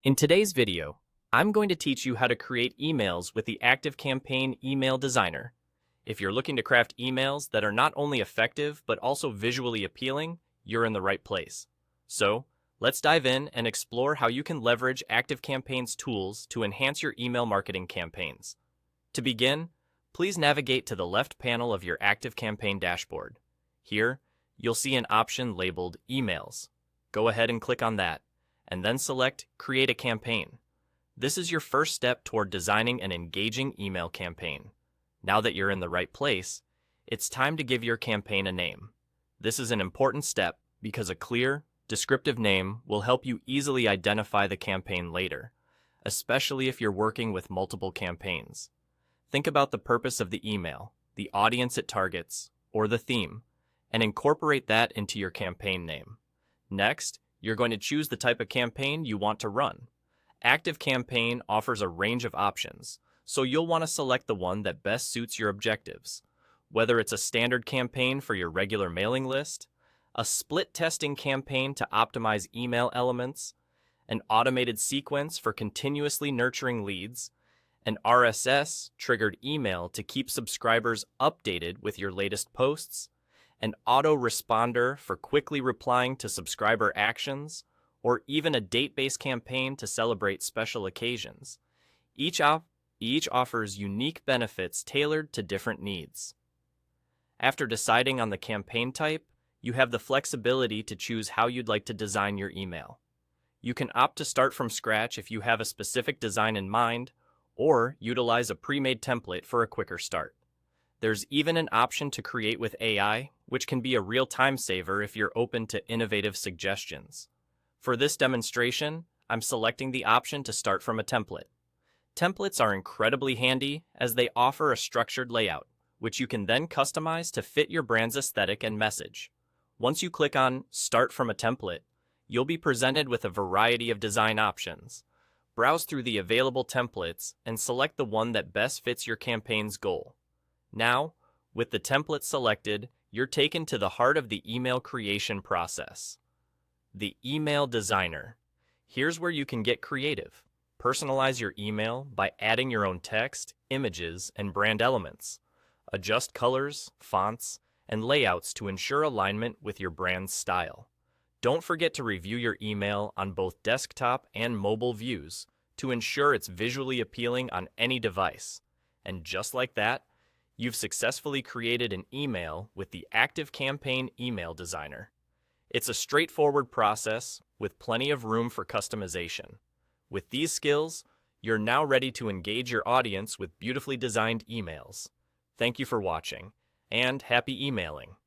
In today's video, I'm going to teach you how to create emails with the ActiveCampaign Email Designer. If you're looking to craft emails that are not only effective but also visually appealing, you're in the right place. So, let's dive in and explore how you can leverage ActiveCampaign's tools to enhance your email marketing campaigns. To begin, please navigate to the left panel of your ActiveCampaign dashboard. Here, you'll see an option labeled Emails. Go ahead and click on that, and then select Create a Campaign. This is your first step toward designing an engaging email campaign. Now that you're in the right place, it's time to give your campaign a name. This is an important step because a clear, descriptive name will help you easily identify the campaign later, especially if you're working with multiple campaigns. Think about the purpose of the email, the audience it targets, or the theme, and incorporate that into your campaign name. Next, you're going to choose the type of campaign you want to run. ActiveCampaign offers a range of options, so you'll want to select the one that best suits your objectives. Whether it's a standard campaign for your regular mailing list, a split testing campaign to optimize email elements, an automated sequence for continuously nurturing leads, an RSS-triggered email to keep subscribers updated with your latest posts, an autoresponder for quickly replying to subscriber actions, or even a date-based campaign to celebrate special occasions. Each offers unique benefits tailored to different needs. After deciding on the campaign type, you have the flexibility to choose how you'd like to design your email. You can opt to start from scratch if you have a specific design in mind, or utilize a pre-made template for a quicker start. There's even an option to create with AI, which can be a real time saver if you're open to innovative suggestions. For this demonstration, I'm selecting the option to start from a template. Templates are incredibly handy as they offer a structured layout, which you can then customize to fit your brand's aesthetic and message. Once you click on Start from a Template, you'll be presented with a variety of design options. Browse through the available templates and select the one that best fits your campaign's goal. Now, with the template selected, you're taken to the heart of the email creation process. The Email Designer. Here's where you can get creative. Personalize your email by adding your own text, images, and brand elements. Adjust colors, fonts, and layouts to ensure alignment with your brand's style. Don't forget to review your email on both desktop and mobile views to ensure it's visually appealing on any device. And just like that, you've successfully created an email with the ActiveCampaign Email Designer. It's a straightforward process with plenty of room for customization. With these skills, you're now ready to engage your audience with beautifully designed emails. Thank you for watching, and happy emailing!